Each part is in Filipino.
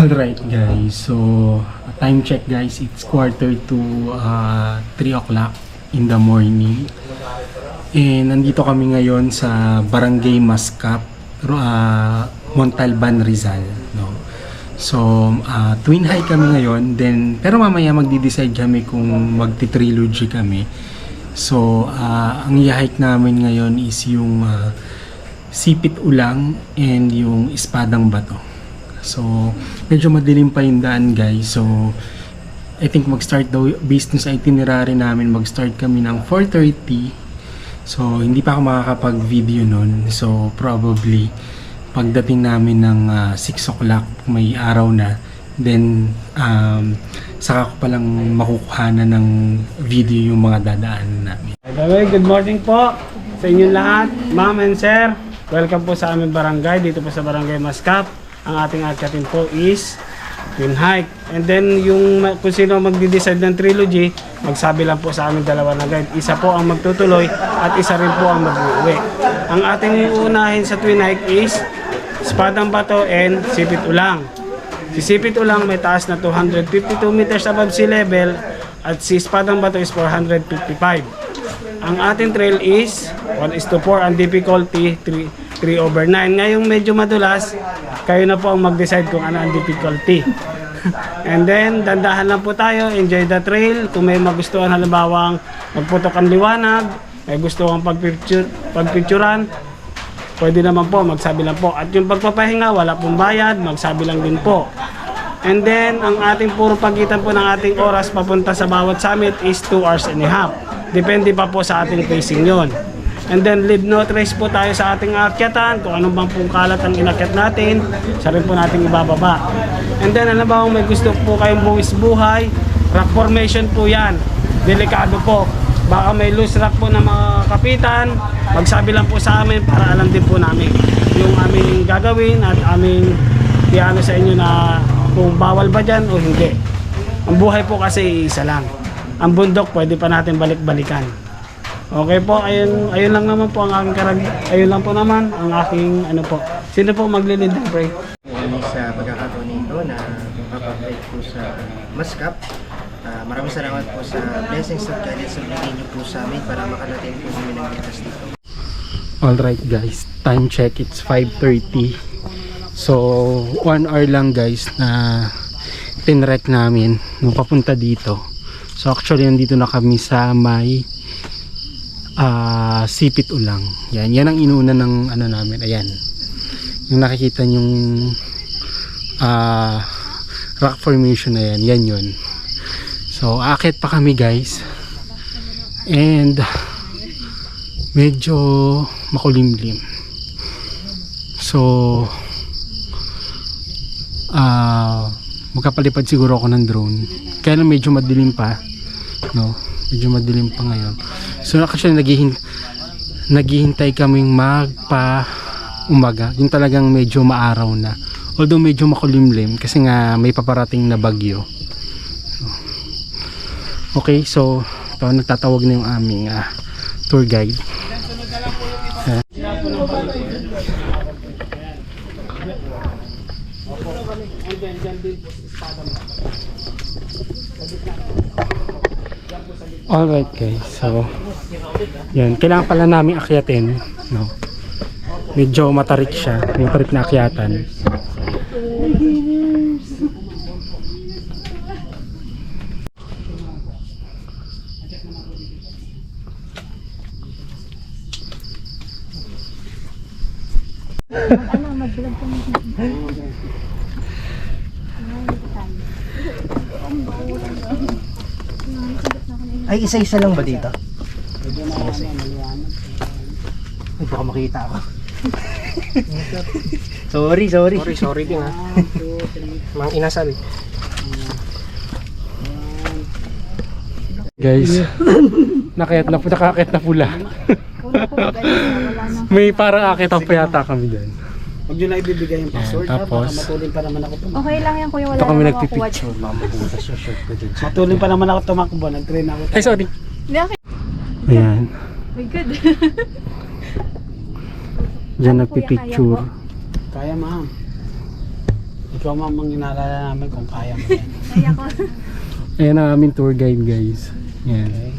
Alright guys, so time check guys, it's quarter to 3 o'clock in the morning. And nandito kami ngayon sa Barangay Mascap, Montalban, Rizal, no? So twin hike kami ngayon, then pero mamaya magdi-decide kami kung magti-trilogy kami. So ang i-hike namin ngayon is yung Sipit Ulang and yung Espadang Bato. So, medyo madilim pa yung daan guys. So, I think mag-start daw, based sa itinerary namin, mag-start kami ng 4:30. So, hindi pa ako makakapag-video nun. So, probably, pagdating namin ng 6 o'clock, may araw na. Then, saka ko palang makukuhanan ng video yung mga dadaan namin. Good morning po sa inyong lahat, ma'am and sir. Welcome po sa aming barangay, dito po sa Barangay Mascap. Ang ating akyatin po is twin hike. And then yung kung sino magde-decide ng trilogy, magsabi lang po sa aming dalawa na guide. Isa po ang magtutuloy at isa rin po ang mag-uwi. Ang ating uunahin sa twin hike is Espadang Bato and Sipit Ulang. Si Sipit Ulang may taas na 252 meters above sea level at si Espadang Bato is 455. Ang ating trail is 1:4 ang difficulty 3/9. Ngayong medyo madulas, kayo na po ang mag-decide kung ano ang difficulty. And then, dandahan lang po tayo, enjoy the trail. Kung may magustuhan, halimbawa magputok ang liwanag, may gusto kang pagpicturan, pwede naman po, magsabi lang po. At yung pagpapahinga, wala pong bayad, magsabi lang din po. And then, ang ating puro pagitan po ng ating oras papunta sa bawat summit is 2 hours and a half. Depende pa po sa ating pacing yon. And then leave no trace po tayo sa ating akyatan, kung anong bang pong kalat ang inakyat natin, sa rin po natin ibababa. And then alam ba kung may gusto po kayong buwis buhay, rock formation po yan, delikado po. Baka may loose rock po na mga kapitan, magsabi lang po sa amin para alam din po namin yung aming gagawin at aming tiano sa inyo na kung bawal ba dyan o hindi. Ang buhay po kasi isa lang. Ang bundok pwede pa natin balik-balikan. Okay po, ayun lang naman po ang aking ayun lang po naman ang aking ano po. Sino po maglilid ng pray? Sa pagkakataon nito na papag-break po sa Mascap. Maraming salamat po sa blessings at guidance na binigay niyo po sa amin para makarating po kami ng ligtas dito. Alright guys, time check, it's 5:30. So, 1 hour lang guys na tinrek namin nung papunta dito. So actually, nandito na kami sa may Sipit Ulang. Yan ang inuuna ng ano namin. Ayan. Yung nakikita yung rock formation na yan. Yan yun. So, akit pa kami guys. And medyo makulimlim. So, magkapalipad siguro ako ng drone. Kaya lang medyo madilim pa. No? Medyo madilim pa ngayon. So actually naghihintay kaming magpa-umaga. Yung talagang medyo maaraw na. Although medyo makulimlim kasi nga may paparating na bagyo. Okay, so ito, nagtatawag na yung aming tour guide. Alright guys, so yan, kailangan pala namin akyatin, no? Medyo matarik siya, yung tarik na akyatan. Ay, isa-isa lang ba dito? Ay, baka makita ako. Sorry din ha. Mang inasal. Guys, nakakit na pula. May parang akitan pa yata kami dyan. Huwag nyo na ibibigay yung password. Tapos, Matulin pa naman ako tumakbo. Okay lang yan kuya, wala ito kami naman nagpipicture. Matulin pa naman ako tumakbo. Nag-train ako. Ay, sorry. Hindi, okay. Ayan. My God. Diyan nagpipicture. Kaya ma'am. Ikaw mamang inaalala namin kung kaya mo yan. Kaya ko. Ayan ang aming tour guide, guys. Yan. Okay.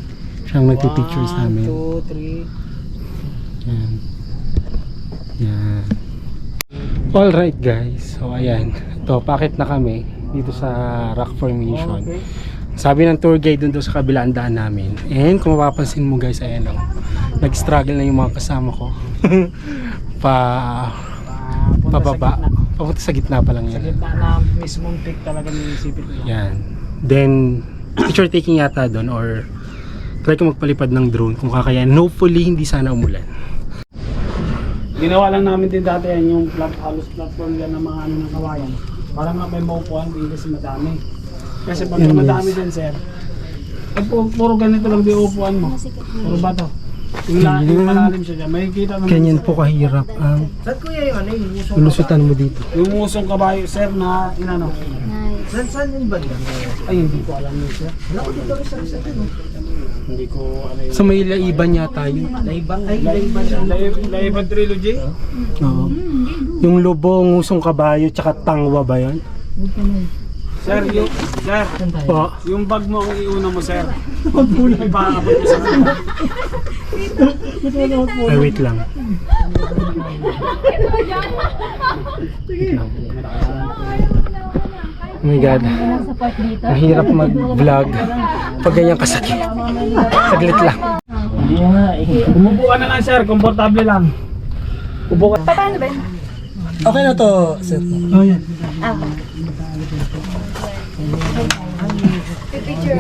Siyang nagpipictures 1, namin. 2, 3. Yan. Yan. Alright, guys. So, ayan. Ito, paakit na kami dito sa rock formation. Okay. Sabi ng tour guide dun sa kabilang daan namin. And kung mapapansin mo, guys, ayan o. Nag-struggle na yung mga kasama ko. Punta Pababa. Sa gitna. Papunta sa gitna pa lang Sa yan. gitna na mismong peak talaga niisipit nila. Yan. Then, picture taking yata doon or try ko magpalipad ng drone kung kakayanin. Hopefully, hindi sana umulan. Ginawa lang namin din dati yan yung halos platform yan ng mga ano ng kawayan. Para nga may maupuan din kasi madami. Kasi pag Yan, madami guys. din sir, puro ganito lang di upuan mo. Puro bato. Yung malalim siya dyan, makikita naman. Ganyan po kahirap ang Saan kuya yung ano yung usong lulusutan mo dito. Yung musong kabayo sir na inano. Nice. Saan yung banda? Ay hindi ko alam yun sir. Wala ko dito sa Hindi ko ano yun. Sa may laiban yata yun. Laibang ay laibang siya. Laibang trilogy? Oo. Yung lubong, usong kabayo, tsaka tangwa ba yun? Sir, Oo. yung bag mo ang iuna mo sir. May paabot mo sa kanila. Ay, wait lang. Oh my God. Support dito. Mahirap mag-vlog pag ganyan kasakit. Saglit lang. Umupo ka na lang sir, komportable lang. Upo ka. Paano ba? Okay na to, sir. Oh, yan. Picture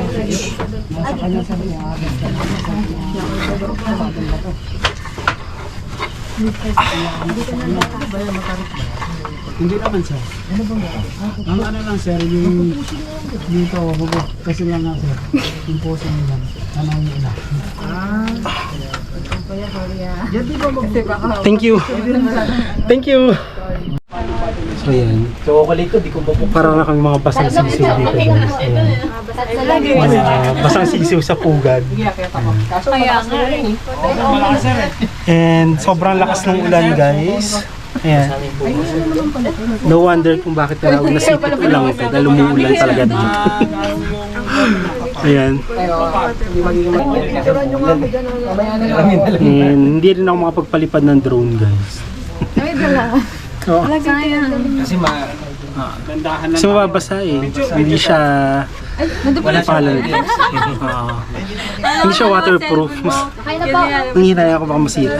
Hindi naman sir. Ang ano lang sir, yung dito, hubo. Kasi lang nga sir, yung puso mo lang. Ano yung ina? Diyan di ba Thank you. Thank you. So yan. So ako dito, di ko mapupukay. Para na kami mga basang sisiw dito, guys. Ayan. Basang sisiw sa pugad. Kaya nga eh. And sobrang lakas ng ulan, guys. Ayan. No wonder kung bakit tawag na sipit ulang ito. Dahil umuulan talaga dito. Ayan. And hindi rin ako makapagpalipad ng drone, guys. Ay, dala. Oo. Sayang. Kasi Gandahan lang. Kasi mababasa eh. Hindi siya palad. Hindi siya waterproof. Mas Okay na po. nangihinay ako baka masira.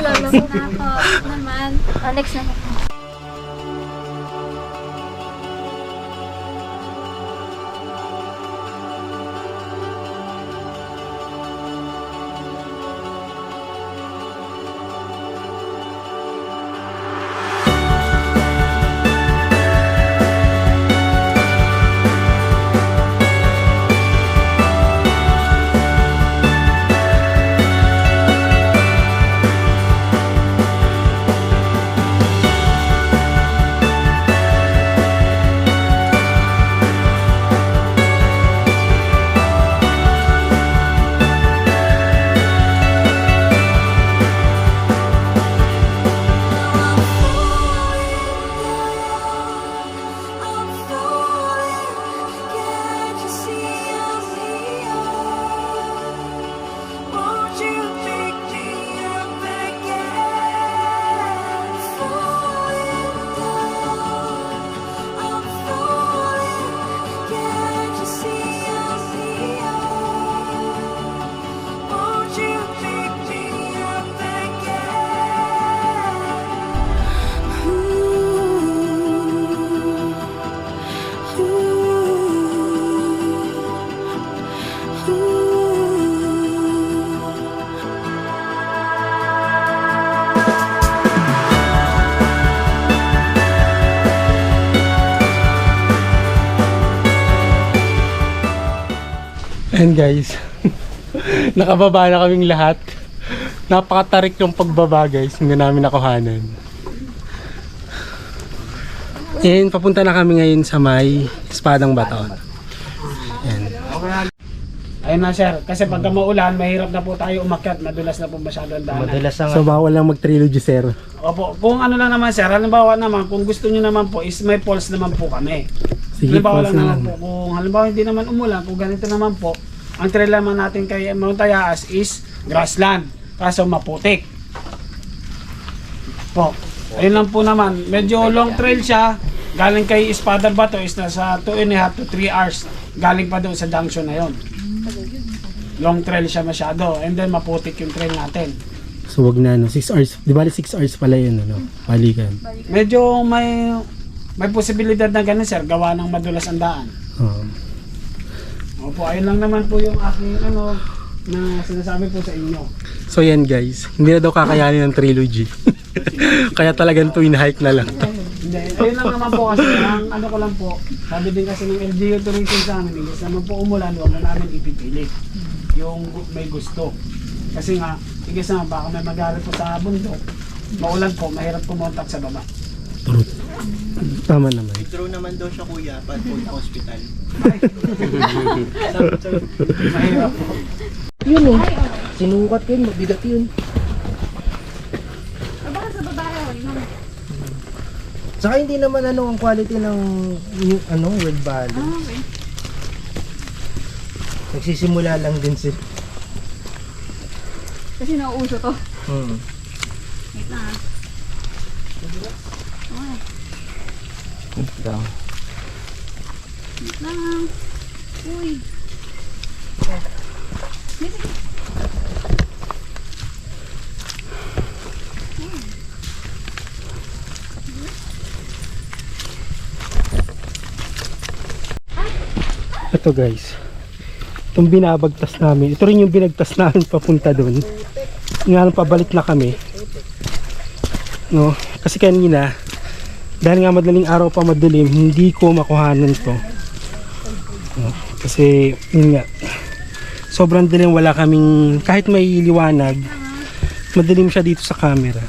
Naman. Next na. And guys, nakababa na kaming lahat. Napakatarik yung pagbaba, guys. Hindi namin nakuhanan. And papunta na kami ngayon sa may Espadang Bato. Yan. Ayun na sir, kasi pagka maulan, mahirap na po tayo umakyat, madulas na po masyado ang daanan. Madalas ang So bawal lang mag-trilogy, sir. Opo, kung ano lang naman sir, halimbawa naman, kung gusto nyo naman po, is may falls naman po kami. Sige, Halimbawa falls lang na naman lang. po, kung halimbawa hindi naman umulan, kung ganito naman po, ang trail naman natin kay Mount Tayaas is grassland, kaso maputik. Po, ayun lang po naman, medyo long trail siya, galing kay Espada Bato is nasa 2.5 to 3 hours, galing pa doon sa junction na yon. Long trail siya masyado, and then maputik yung trail natin. So wag na, 6 hours. Di ba 6 hours pala yun, balikan. Medyo may posibilidad na ganun sir, gawa ng madulas ang daan. Opo, ayun lang naman po yung aking na sinasabi po sa inyo. So yan guys, hindi na daw kakayanin ng trilogy. Kaya talagang twin hike na lang. Hindi, ayun lang naman po kasi, ang ano ko lang po, sabi din kasi ng LGU tourism sa amin, imbes naman po umulan, huwag na namin ipipili yung may gusto. Kasi nga, imbes naman baka may magalit po sa bundok, maulan po, mahirap pumuntak sa baba. Truth. Tama naman. Draw naman daw siya kuya, pag hospital. Mahirap po. Yun oh. Sinukat yun, mabigat yun. Baka sa babae o, yun. Saka hindi naman ang quality ng World Valley. Okay. Nagsisimula lang din sila. Kasi nauuso to. Wait lang ah. Okay. Wait lang. Uy. Sige. Ito guys, itong binabagtas namin, ito rin yung binagtas namin papunta doon. Nga lang pabalik na kami. No, kasi kanina, dahil nga madaling araw pa madilim, hindi ko makuhanan to. No, kasi yun nga, sobrang dilim, wala kaming, kahit may liwanag, madilim siya dito sa camera.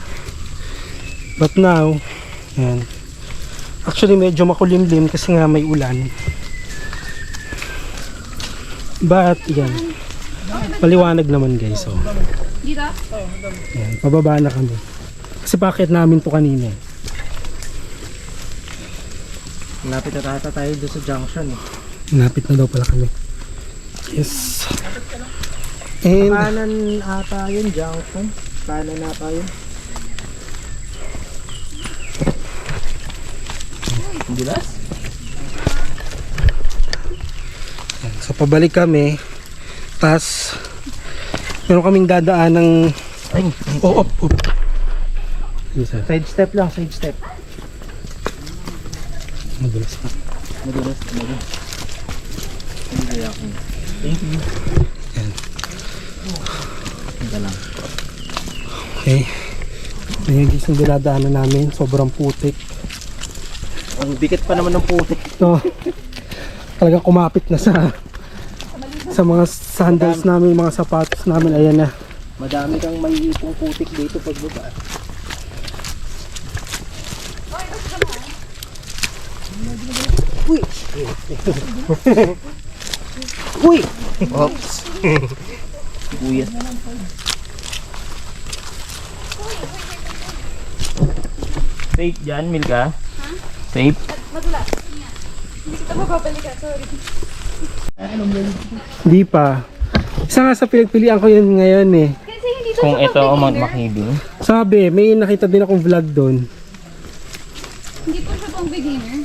But now, yan. Actually medyo makulimlim kasi nga may ulan. But yan, maliwanag naman guys. So, Dito? yan, pababa na kami. Kasi bakit namin to kanina? Lapit na tayo doon sa junction eh. Napit na daw pala kami. Yes. And Kanan ata yun, junction. Kanan ata yun. so pabalik kami. Tas meron kaming dadaan ng op. Yes, sir. Side step lang, side step. Madulas pa. Madulas. Thank you. Yan. Ito lang. Okay. Ayan guys, yung dinadaanan namin. Sobrang putik. Ang dikit pa naman ng putik. No. Talagang kumapit na sa mga sandals namin, mga sapatos namin. Ayan na. Madami kang maiipong putik dito pagbaba. Uy! Uy! Oops! Buyat. Safe dyan, Milka? Safe? Madulas. Hindi kita mapapalikan, sorry. Hindi pa. Isa nga sa pinagpilian ko yun ngayon eh. Kasi hindi to Kung siya ito pang o Mount beginner. Makibing. Sabi, may nakita din akong vlog doon. Hindi po siya pang beginner.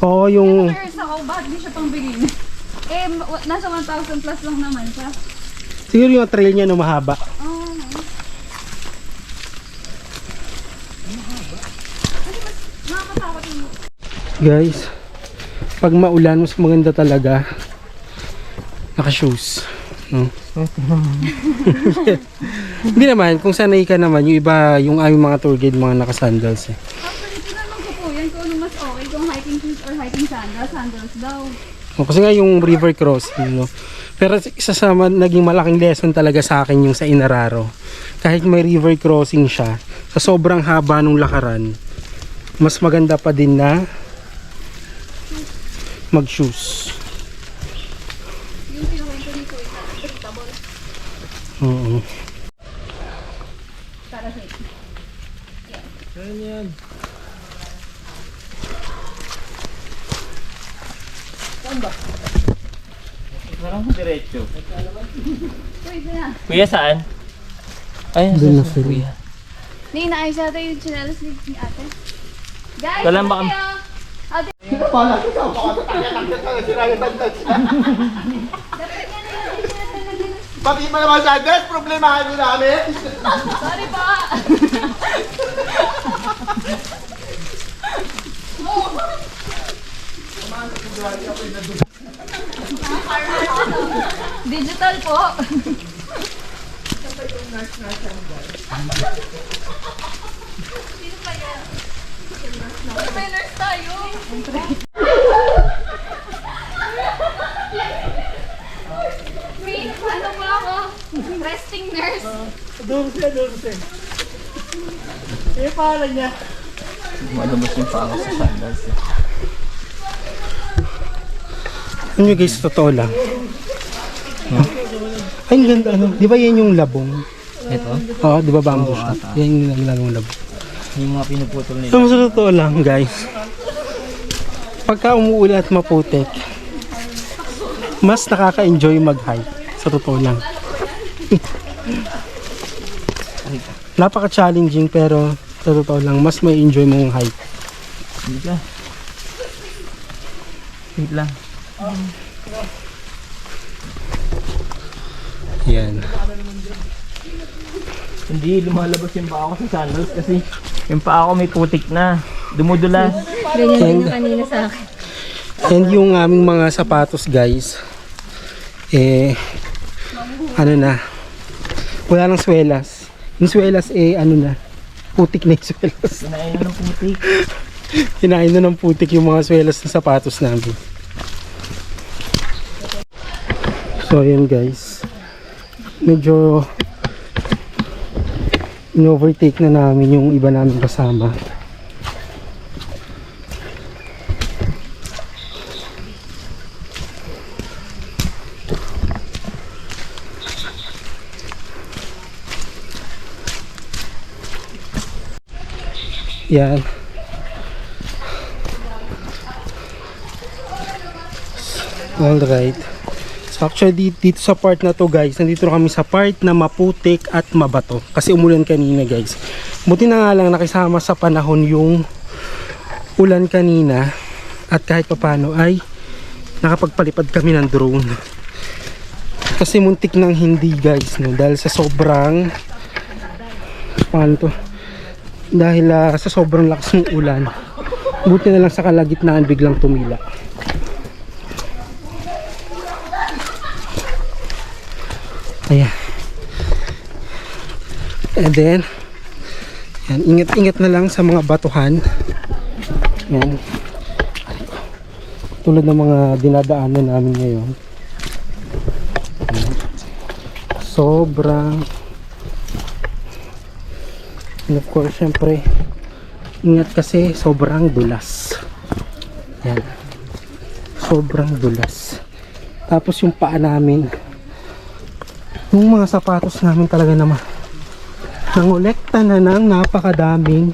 Oo, yung... Curious ako, bakit di siya pang beginner? Eh, nasa 1,000 plus lang naman siya. Siguro yung trail niya no mahaba. Oh, nakakatakot yung... Guys, pag maulan, mas maganda talaga naka-shoes. No? Hindi naman, kung sanay ka naman, yung iba, yung aming mga tour guide, mga naka-sandals eh. Actually, tinanong ko po yan kung ano mas okay, kung hiking shoes or hiking sandals. Sandals daw. O, kasi nga yung river crossing, no? Pero isa sa naging malaking lesson talaga sa akin yung sa Inararo. Kahit may river crossing siya, sa sobrang haba nung lakaran, mas maganda pa din na mag-shoes. Parang diretso. Uy, na. Kuya, saan? Ay, Doon na nasa sila. kuya. Hindi, naayos yata yung chinelas ni ate. Guys, Wala ba ano kami- kayo? Ate, dapat nga na yung chinelas. Pati pa naman sa address, problemahan nyo namin. Sorry po. Digital po. Sino pa yan? May nurse tayo. Wait, ano ba ako? Resting nurse. Malabas yung paa ko sa sandals. Ano guys, totoo lang. No? Ay, ang ganda, ano? Di ba yan yung labong? Ito? Oo, di ba bamboo shoot? Yan yung nilalagong labong. Yung mga pinuputol nila. So, sa totoo lang, guys, pagka umuulan at maputik, mas nakaka-enjoy mag-hike. Sa totoo lang. Napaka-challenging pero sa totoo lang, mas may enjoy mong hike. Hindi ka. Wait lang. Yan. Hindi lumalabas yung paa ko sa sandals kasi yung paa ko may putik na. Dumudulas. Ganyan And, din yung kanina sa akin. and yung aming mga sapatos, guys, ano na, wala nang swelas. Yung swelas, ano na, putik na yung swelas. Kinain na ng putik. Kinain na ng putik yung mga swelas ng sapatos namin. So ayun guys, medyo in-overtake na namin yung iba namin kasama. Yan. Alright. So actually dito sa part na to guys, nandito na kami sa part na maputik at mabato. Kasi umulan kanina guys. Buti na nga lang nakisama sa panahon yung ulan kanina. At kahit papano ay nakapagpalipad kami ng drone. Kasi muntik nang hindi guys, no? Dahil sa sobrang paano to? Dahil sa sobrang lakas ng ulan. Buti na lang sa kalagitnaan biglang tumila. Ayan. And then, yan, ingat-ingat na lang sa mga batuhan. Yan. Tulad ng mga dinadaanan namin ngayon. Yan. Sobrang and of course, syempre, ingat kasi sobrang dulas. Yan. Sobrang dulas. Tapos yung paa namin, yung mga sapatos namin talaga naman nangolekta na ng napakadaming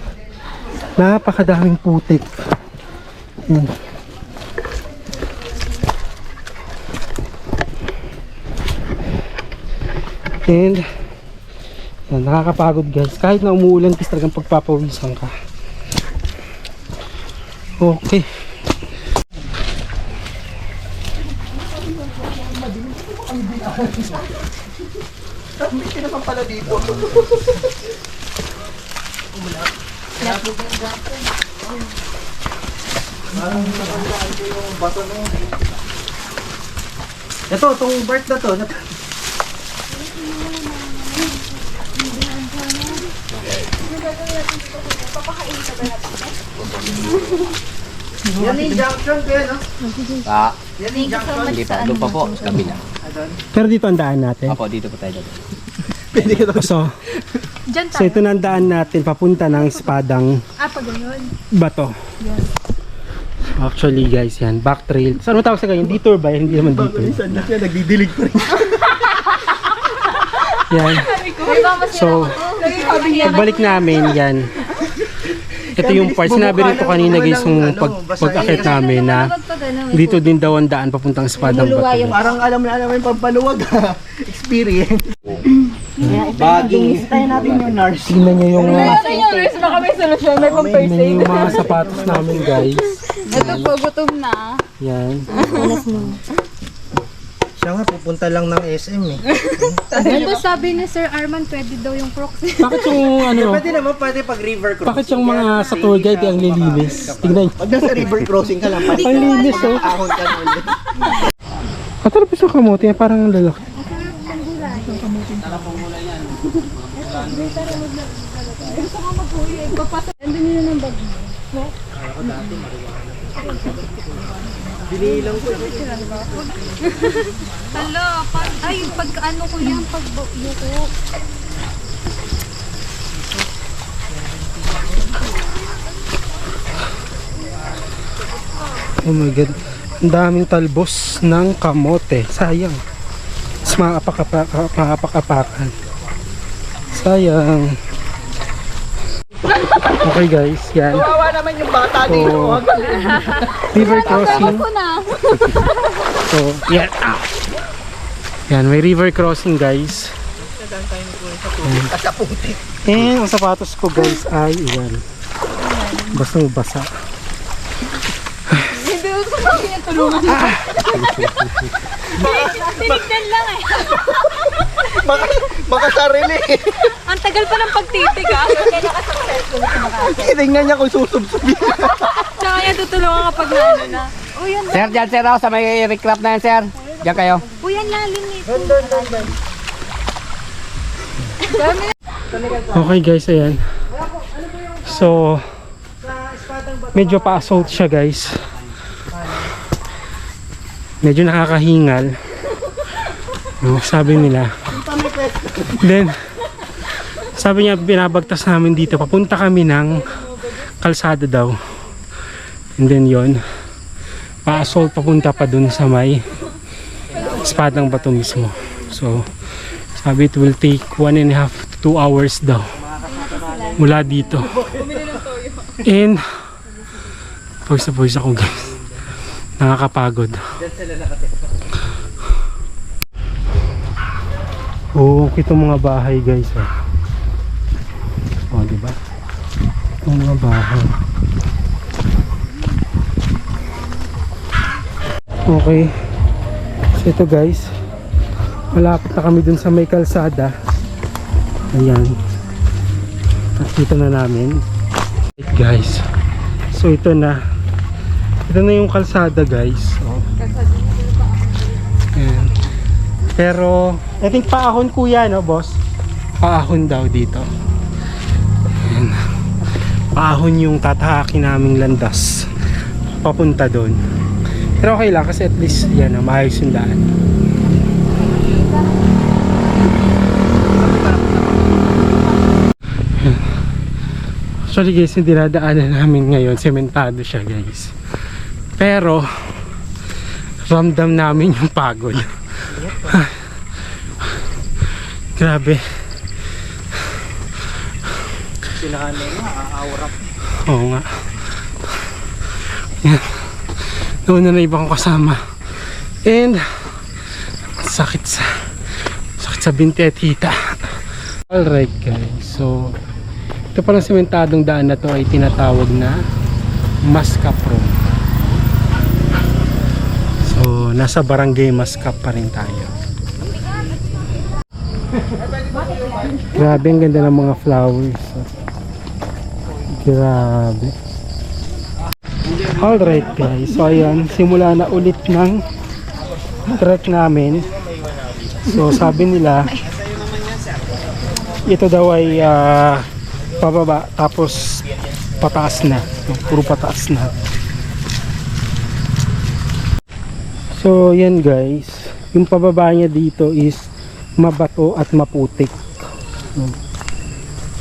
putik. Yan. And yan, nakakapagod guys. Kahit na umuulan kasi talagang pagpapawisan ka. Okay. Hindi naman pala dito. Ito, itong Bart na to. Yan yung junction ko yan, no? Yan yung junction. Hindi pa, doon pa po, sa kabila. Pero dito ang daan natin. Apo, dito po tayo. So, Diyan so ito na ang daan natin papunta ng Espadang pa ganyan. Bato. Actually guys, yan, back trail. Saan mo tawag sa ganyan? Detour ba? Hindi naman detour. Saan na siya, nagdidilig pa rin. Yan. So, pagbalik namin, yan. ito yung part. Sinabi rin ko kanina guys yung pag-akit namin na dito din daw ang daan papuntang Espadang Bato. Parang alam na yung pampaluwag ha. Experience. Baging. Tayo natin yung nurse. Tingnan nyo yung Baka may solusyon, may tingnan nyo yung mga sapatos namin guys. Ito po, gutom na. Yan. Siya nga, pupunta lang ng SM eh. Ito sabi ni Sir Arman, pwede daw yung proxy. Bakit yung ano? Pwede naman, pwede pag river crossing. Bakit yung mga sa tour guide ang lilinis? Tingnan nyo. Pag nasa river crossing ka lang, Ang linis oh. ahon ka na ulit. Katalapos yung kamote, parang lalaki. Andun yun ng bag. Hala, pag ano ko yan, pag yuko. Oh my god. Ang daming talbos ng kamote. Sayang. Mas maapak-apakan. Sayang. Okay guys, yan. Kawawa naman yung bata dito. River crossing. Ako na. So, yan. Ah. Yan, may river crossing guys. Kasaputi. And ang sapatos ko guys ay yan. Basang-basa. Hindi ko kami yung tulungan. Tinignan lang eh. Baka sarili. Ang tagal pa ng pagtitig ah. Tingnan niya kung susubsubin. Tsaka yan tutulungan kapag na ano na. O yan, Sir, dyan sir ako sa may reclap na yan sir. Diyan kayo. o yan lalim eh. Okay guys, ayan. So, medyo pa-assault siya guys. Medyo nakakahingal. Sabi nila. Then, sabi niya binabagtas namin dito. Papunta kami ng kalsada daw. And then yon, pa-assault papunta pa dun sa may Espadang Bato mismo. So, sabi it will take 1.5 to 2 hours daw mula dito. And pawis na pawis ako guys. Nakakapagod. Oh, itong mga bahay guys. Oh, di ba? Itong mga bahay. Okay. So ito guys, malapit na kami dun sa may kalsada. Ayan. Nakita na namin. Right, guys. So ito na. Ito na yung kalsada guys. Oh. Ayan. Pero I think paahon kuya, no boss? Paahon daw dito. Ayan. Paahon yung tatahakin naming landas papunta doon. Pero okay lang kasi at least yan, maayos yung daan. Actually guys, yung dinadaanan namin ngayon, sementado siya guys. Pero ramdam namin yung pagod. Grabe. Sinahanay nga, aawrap. Oo nga. Yan. Noon na ibang kasama. And sakit sa binti at hita. Alright guys, so ito palang sementadong daan na to ay tinatawag na Mascap Road. So nasa barangay Mascap pa rin tayo. Grabe, ang ganda ng mga flowers. Grabe. Alright guys, so ayan, simula na ulit ng trek namin. So sabi nila ito daw ay pababa tapos pataas na, puro pataas na. So yan guys, yung pababa niya dito is mabato at maputik.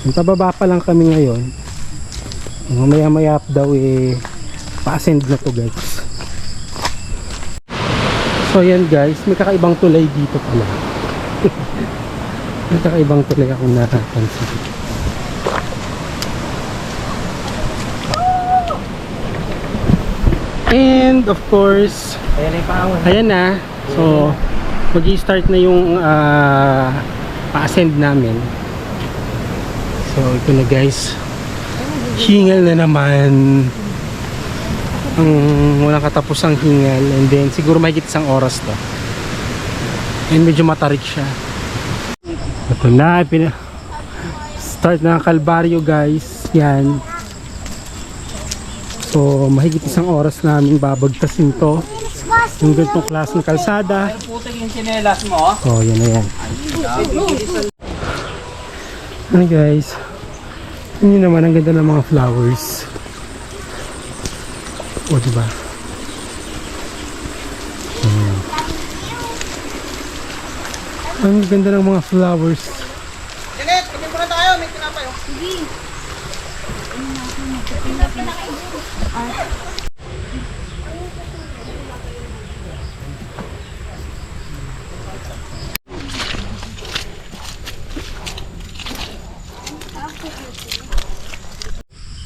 Yung pababa pa lang kami ngayon, maya maya daw pa-ascend na to guys. So yan guys, may kakaibang tulay dito pala. May kakaibang tulay akong napapansin. And of course, ayan na. So, mag-i-start na yung pa-ascend namin. So, ito na guys. Hingal na naman. Ang walang katapusang hingal. And then, siguro mahigit isang oras to. And medyo matarik siya. Ito na, start na ang Kalbaryo guys. Yan. So, mahigit isang oras namin babagtasin to. Yung ganitong klaseng kalsada. Putik yung sinelas mo. Oh, yan na yan. Hi guys. Yun naman, ang ganda ng mga flowers. O, diba? Ayan. Ang ganda ng mga flowers. Janet, tingin muna tayo. May tinapay.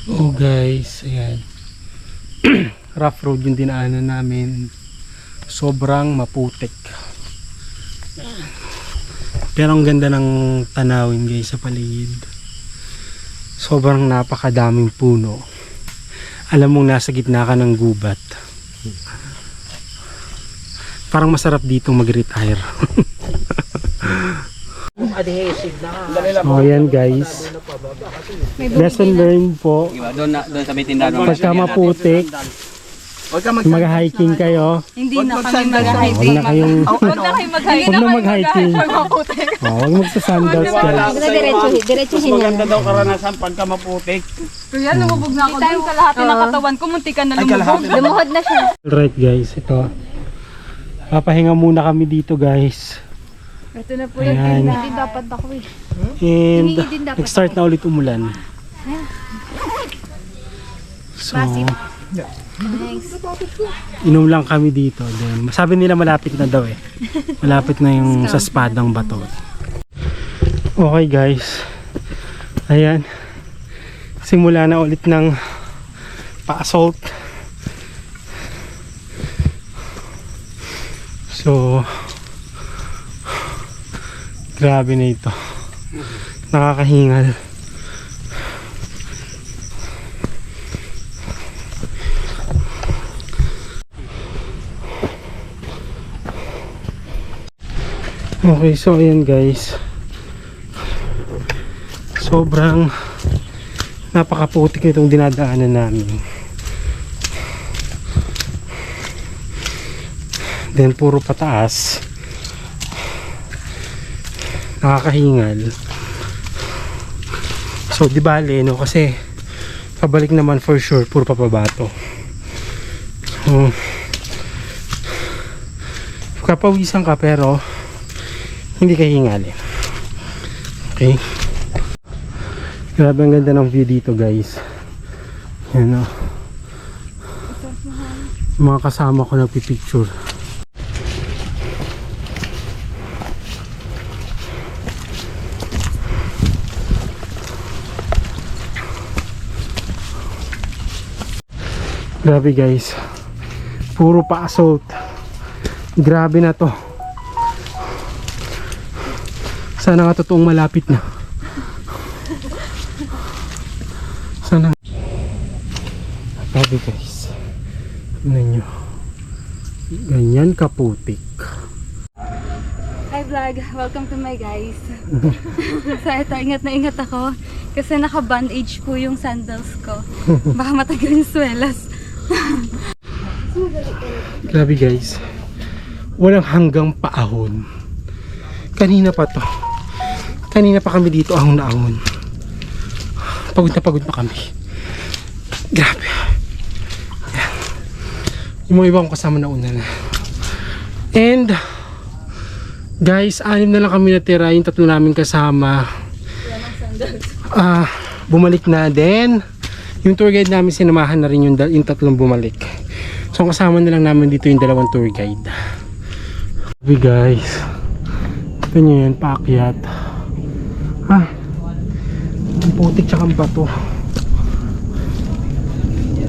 Oh guys, ayan. Rough road yung dinaanan namin. Sobrang maputik. Pero ang ganda ng tanawin guys sa paligid. Sobrang napakadaming puno. Alam mong nasa gitna ka ng gubat. Parang masarap dito mag-retire. So ayan guys. Lesson learned po. Doon sa may tindahan. Pagka maputik, mag-hiking kayo. Hindi na kami Huwag mag-hiking. na kayong Huwag na kayo mag-hiking. Huwag na mag-hiking. Huwag magsasandals guys. Mas maganda daw karanasan pagka maputik. Kuya, lumubog na ako. Time kalahati ng katawan ko, munti ka na lumubog. Lumuhod na siya. Alright guys, ito. Papahinga muna kami dito guys. Ito na po yung Ayan. hindi dapat ako eh. And Hindi dapat nag-start na ulit umulan. So, inom lang kami dito. Then, sabi nila malapit na daw eh. Malapit na yung sa Spadang Bato. Okay guys. Ayan. Simula na ulit ng pa-assault. So, grabe na ito. Nakakahingal. Okay, so ayan guys. Sobrang napakaputik nitong dinadaanan namin. Then puro pataas. Nakakahingal. So di bale no, kasi pabalik naman for sure puro papabato. Kapawisan ka pero hindi ka hingalin. Okay. Grabe ang ganda ng view dito guys. Yan o. Mga kasama ko nagpipicture. Grabe guys. Puro pa-assault. Grabe na to. Sana nga totoong malapit na. Sana. Grabe guys. Tignan nyo. Ganyan kaputik. Hi vlog, welcome to my guys. So ito, ingat na ingat ako. Kasi naka-bandage po yung sandals ko. Baka matagal yung swelas. Grabe guys. Walang hanggang paahon. Kanina pa to. Kanina pa kami dito ahon na ahon. Pagod pa kami. Grabe. Yan. Yung mga ibang kasama na una na. And guys, 6 na lang kami natira. Yung 3 namin kasama. Bumalik na din. Yung tour guide namin sinamahan na rin yung 3 bumalik. So kasama na lang namin dito yung 2 tour guide. Grabe guys. Ito nyo yan, paakyat. Ang putik tsaka ang bato.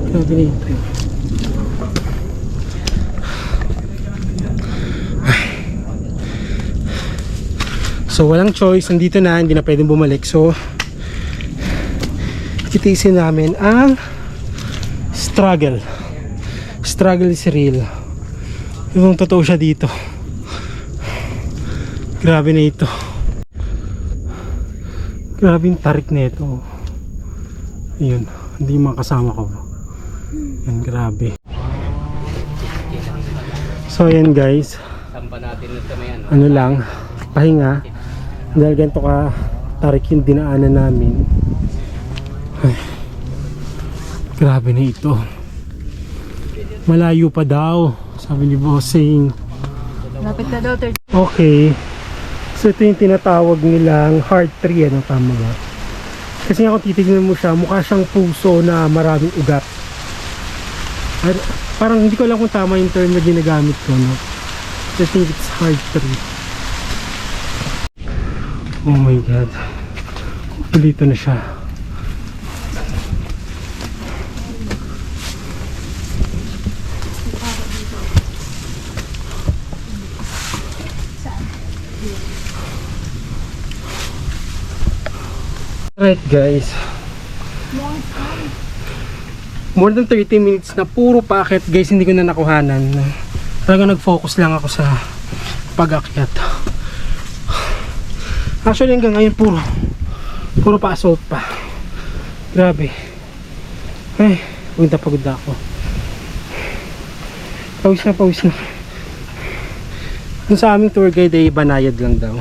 Grabe na ito. So walang choice, nandito na, hindi na pwedeng bumalik. So titiisin namin ang struggle. Struggle is real. Yung totoo siya dito. Grabe na ito. Grabe yung tarik na ito. Ayun, hindi yung mga kasama ko. Yan, grabe. So ayan guys, Sampa natin ito may ano. ano lang, pahinga. Dahil ganito ka tarik yung dinaanan namin. Ay, grabe na ito. Malayo pa daw, sabi ni Bossing. Lapit na daw, Okay. So ito yung tinatawag nilang heart tree, ano, tama ba? Kasi nga kung titignan mo siya, mukha siyang puso na maraming ugat. Parang hindi ko alam kung tama yung term na ginagamit ko, no? I think it's heart tree. Oh my god. Dito na siya. Right guys, more than 30 minutes na puro paakyat guys, hindi ko na nakuhanan. Talaga nag-focus lang ako sa pag-akyat. Actually hanggang ngayon puro pa-assault pa. Grabe. Ay, pagod na ako. Pawis na. Dun sa aming tour guide ay banayad lang daw.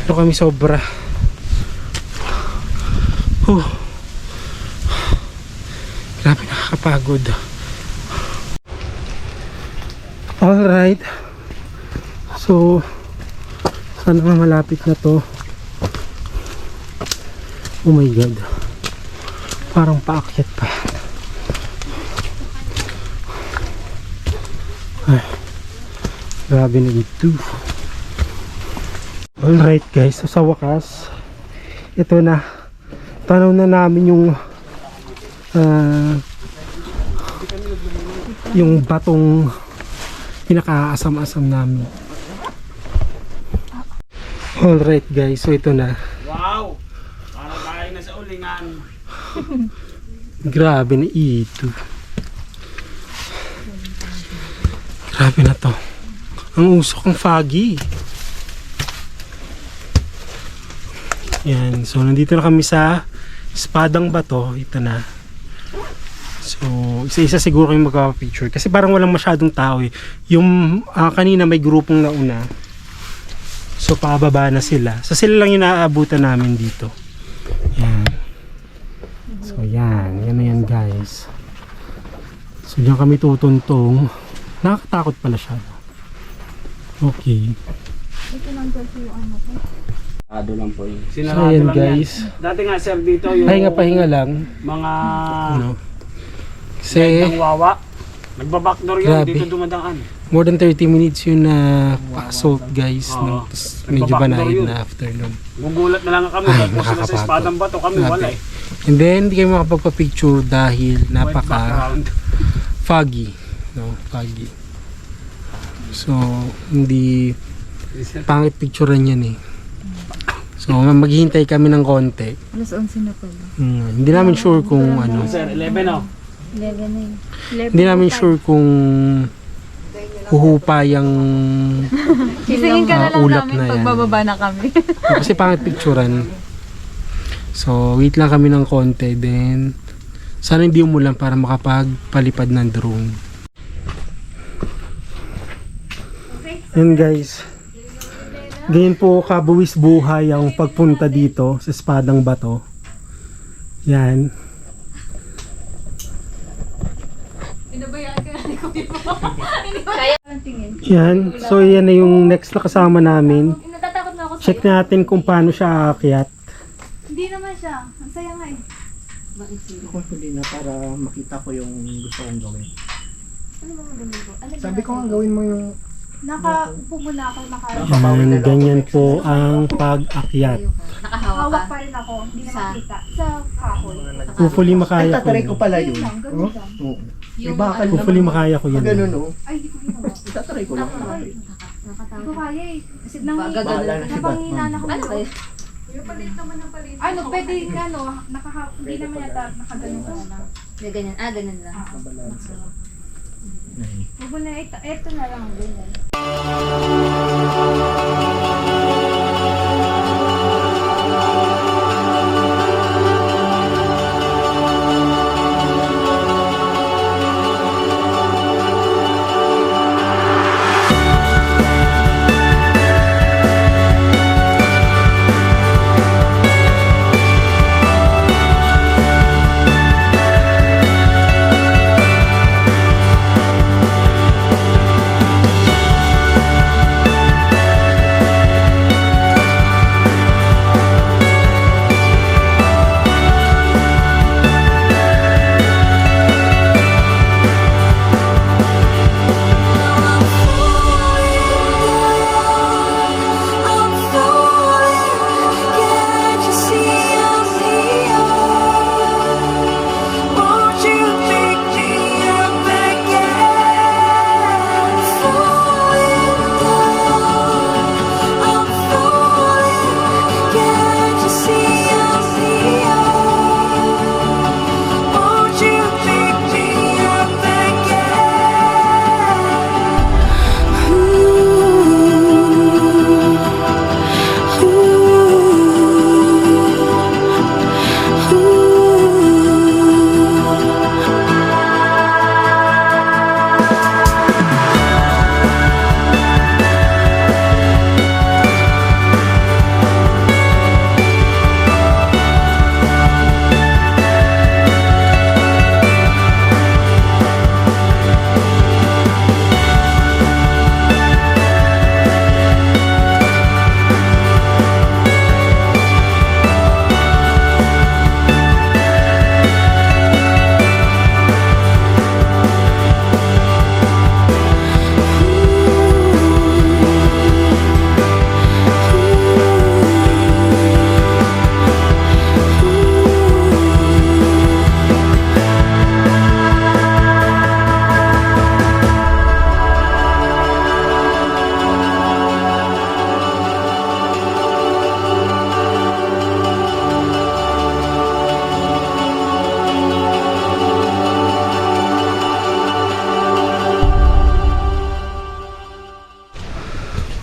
Pero kami sobra. Grabe, nakakapagod. Alright. So, sana nga malapit na to. Oh my god. Parang paakyat pa. Ay, grabe na dito. Alright guys, so sa wakas, ito na. Tanaw na namin yung batong pinakaasam-asam namin. Alright guys, so ito na. Wow! Para tayo na sa ulingan. Grabe na ito. Grabe na to. Ang usok ng foggy. Yan, so nandito na kami sa Espadang Bato. Ito na. So, isa-isa siguro kami magpapapicture. Kasi parang walang masyadong tao eh. Yung kanina may grupong nauna. So, pababa na sila. So, sila lang yung naaabutan namin dito. Yan. So, yan. Yan na yan guys. So, diyan kami tutuntong. Nakakatakot pala siya. Okay. Ado lang po yun. So, Sinarado ayan lang guys. yan. Dati nga sir dito yung Pahinga lang. mga Ano? Kasi ng wawa. Nagbabackdoor yun, Grabe. dito dumadaan. more than 30 minutes yun na pa-assault guys. Oo. No? Tapos medyo Nagbabackdoor banayad yun. na after nun. Gugulat na lang kami. Ay, Tapos sila sa nakakapagod. Espadang Bato, kami Grabe. wala eh. And then hindi kayo makapagpa-picture dahil White napaka background. foggy. No? Foggy. So, hindi pangit picturean yan eh. So, maghihintay kami ng konti. Alas 11 na pala. Hindi namin sure kung ano. Sir, 11 oh. 11 na yun. Hindi namin sure kung huhupa yung Kisingin ka na lang ulap namin na yan. pag bababa na kami. kasi pangit picturean. So, wait lang kami ng konti. Then, sana hindi umulan para makapagpalipad ng drone. Yan guys. Ganyan po kabuwis buhay ang pagpunta dito sa Espadang Bato. Yan. Pinabayaan ka na ni Kuya mo. Kaya ang tingin. Yan. So, yan na yung next na kasama namin. Natatakot na ako sa'yo. Check natin kung paano siya aakyat. Hindi naman siya. Ang saya nga eh. Ako hindi na para makita ko yung gusto kong gawin. Ano ba magandang ko? Sabi ko nga gawin mo yung Nakaupo muna ako. Yan, ganyan po ang pag-akyat. Nakahawak pa rin ako. Hindi na makita. Sa kahoy. Hopefully makaya ko tataray ko yun. pala yun. Lang, ganun lang. Oo. May bakal Hopefully makaya ko Pag yun. ganun oh. Ay, hindi ko ginawa. Itataray ko lang. Nakatayo Hindi ko kaya eh. Kasi habang hinana ko. Ano kayo? Ano, pwede ka, no? Hindi naman yata nakaganon ka na lang. Ganyan. Ganyan lang. Huwag mo na, ito na lang. Ganyan.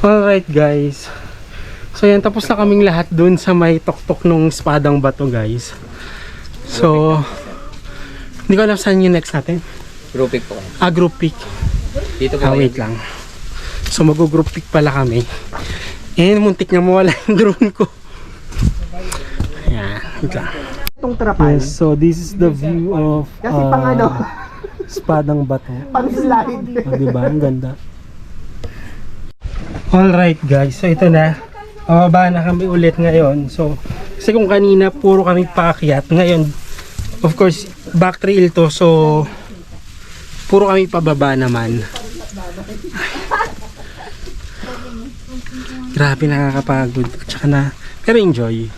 Alright guys. So yan, tapos na kaming lahat dun sa may tuktok nung espadang bato guys. So, hindi ko alam saan yung next natin. Group pick po kami. Group pick. Dito po kayo. Wait lang. So mag-group pick pala kami. And muntik na mawala yung drone ko. Ayan, wait lang. Itong trapal. Yes, so this is the view of Kasi pang ano, espadang bato. pang slide. Diba? Ang ganda. Alright guys, so ito na. Pababa na kami ulit ngayon. So, kasi kung kanina puro kami paakyat, ngayon, of course, back trail to. So, puro kami pababa naman. Grabe, nakakapagod. At saka na, pero enjoy.